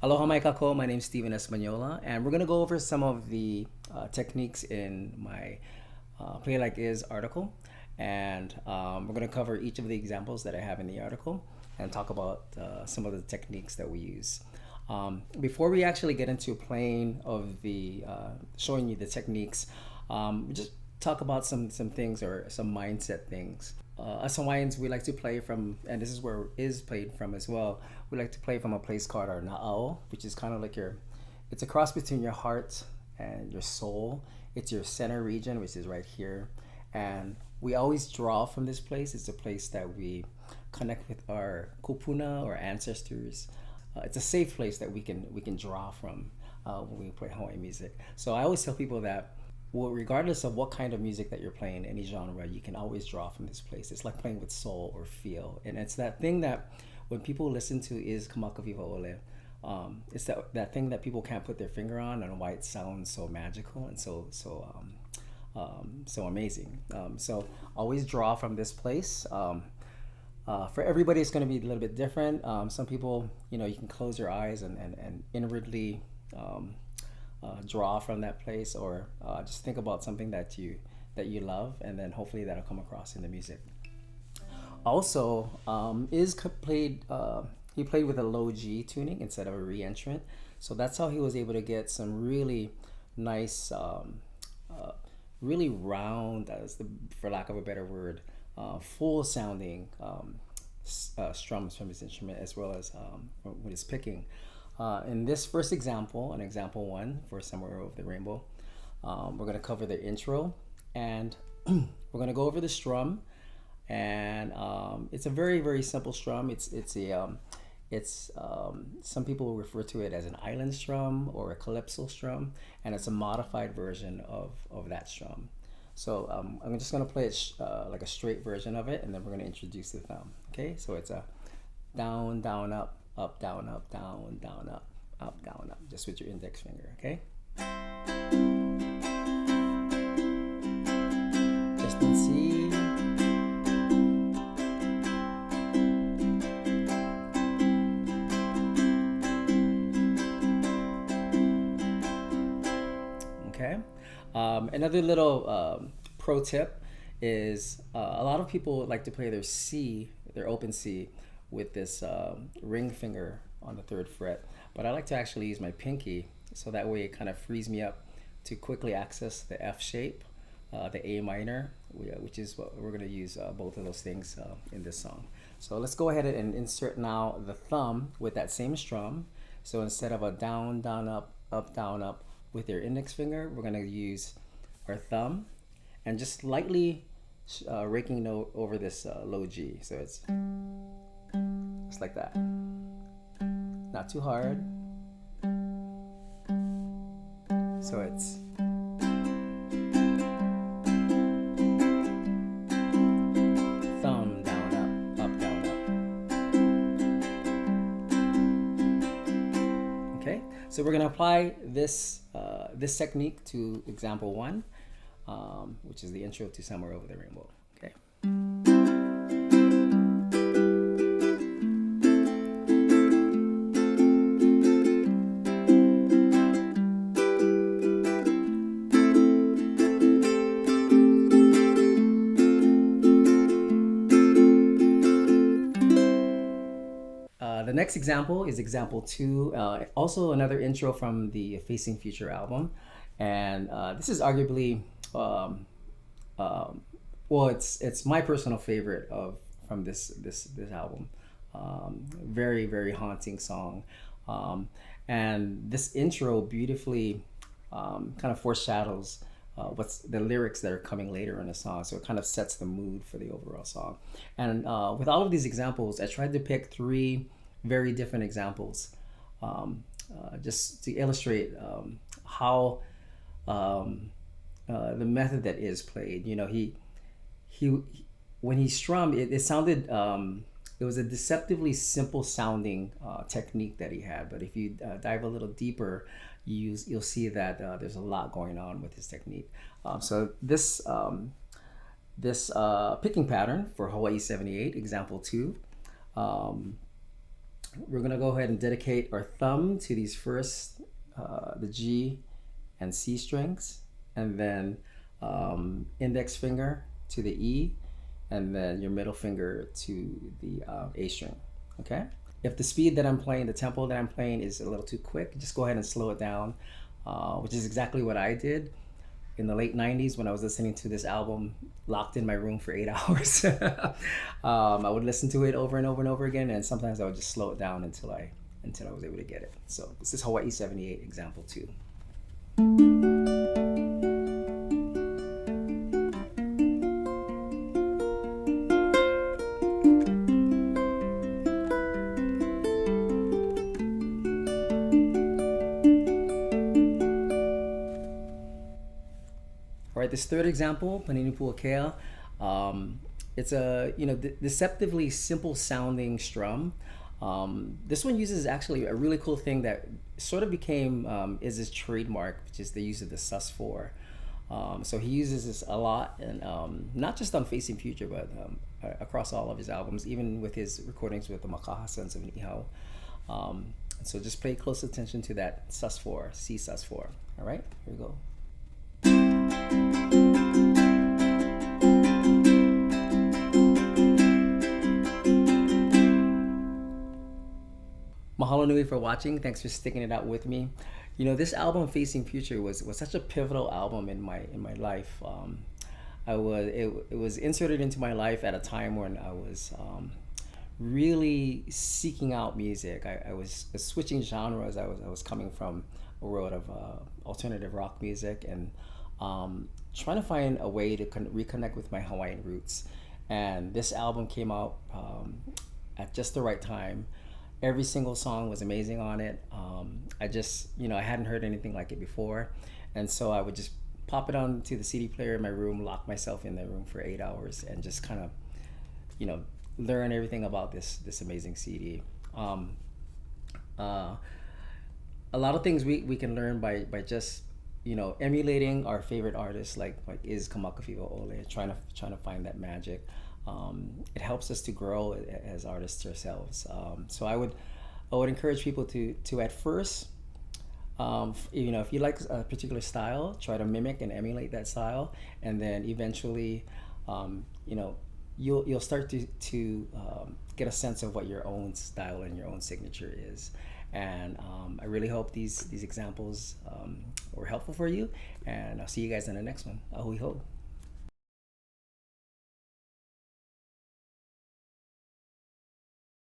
Aloha mai kako, my name is Steven Espanola, and we're going to go over some of the techniques in my Play Like Is article. And we're going to cover each of the examples that I have in the article and talk about some of the techniques that we use. Before we actually get into playing of the, showing you the techniques, we just talk about some things or some mindset things. Us Hawaiians, we like to play from, and this is where is played from as well. We like to play from a place called our na'au, which is kind of like it's a cross between your heart and your soul. It's your center region, which is right here. And we always draw from this place. It's a place that we connect with our kupuna or ancestors. It's a safe place that we can draw from when we play Hawaiian music. So I always tell people that, well, regardless of what kind of music that you're playing, any genre, you can always draw from this place. It's like playing with soul or feel, and it's that thing that when people listen to is Kamakaviva Ole, it's that thing that people can't put their finger on, and why it sounds so magical and so amazing. So always draw from this place. For everybody, it's going to be a little bit different. Some people, you can close your eyes and inwardly draw from that place, or just think about something that you love, and then hopefully that'll come across in the music. Also, he played with a low G tuning instead of a re-entrant, so that's how he was able to get some really nice, really round, for lack of a better word, full sounding strums from his instrument, as well as with his picking. In this first example, an example one for Somewhere Over the Rainbow, we're going to cover the intro, and we're going to go over the strum. And it's a very, very simple strum. It's some people refer to it as an island strum or a calypso strum, and it's a modified version of that strum. So I'm just going to play it like a straight version of it, and then we're going to introduce the thumb. Okay, so it's a down, down, up, down, up, down, down, up, down, up, just with your index finger. Okay, just in C. Okay. Another little pro tip is a lot of people like to play their open C, with this ring finger on the third fret. But I like to actually use my pinky, so that way it kind of frees me up to quickly access the F shape, the A minor, which is what we're going to use both of those things in this song. So let's go ahead and insert now the thumb with that same strum. So instead of a down, down, up, down, up with your index finger, we're going to use our thumb and just lightly raking note over this low G. So it's like that. Not too hard. So it's thumb, down, up, down, up. Okay, so we're gonna apply this this technique to example one, which is the intro to Somewhere Over the Rainbow. Okay. The next example is example two, also another intro from the Facing Future album, and this is arguably, well, it's my personal favorite from this album. Very, very haunting song, and this intro beautifully kind of foreshadows what's the lyrics that are coming later in the song, so it kind of sets the mood for the overall song. And with all of these examples, I tried to pick three very different examples, just to illustrate how the method that is played. He when he strummed, it sounded, it was a deceptively simple sounding technique that he had. But if you dive a little deeper, you'll see that there's a lot going on with his technique. So this picking pattern for Hawaii 78, example 2, We're gonna go ahead and dedicate our thumb to these first, the G and C strings, and then index finger to the E, and then your middle finger to the A string. Okay. If the speed that I'm playing, the tempo that I'm playing is a little too quick, just go ahead and slow it down, which is exactly what I did in the late 90s when I was listening to this album locked in my room for 8 hours. I would listen to it over and over and over again, and sometimes I would just slow it down until I was able to get it. So this is Hawaii 78 example 2. All right, this third example, Panini Puakea, it's a deceptively simple sounding strum. This one uses actually a really cool thing that sort of became is his trademark, which is the use of the sus4. So he uses this a lot, and not just on Facing Future, but across all of his albums, even with his recordings with the Makaha Sons of Nihao. So just pay close attention to that sus4, C sus4. All right, here we go. Mahalo nui for watching. Thanks for sticking it out with me. This album, Facing Future, was such a pivotal album in my life. It was inserted into my life at a time when I was really seeking out music. I was switching genres. I was coming from a world of alternative rock music, and trying to find a way to reconnect with my Hawaiian roots. And this album came out at just the right time. Every single song was amazing on it. I hadn't heard anything like it before. And so I would just pop it onto the CD player in my room, lock myself in the room for 8 hours, and just kind of, learn everything about this amazing CD. A lot of things we can learn by just emulating our favorite artists, like is Kamakawiwa Ole, trying to find that magic. It helps us to grow as artists ourselves. So I would encourage people to at first, if you like a particular style, try to mimic and emulate that style, and then eventually, you'll start to get a sense of what your own style and your own signature is. And I really hope these examples were helpful for you, and I'll see you guys in the next one. Ahui ho.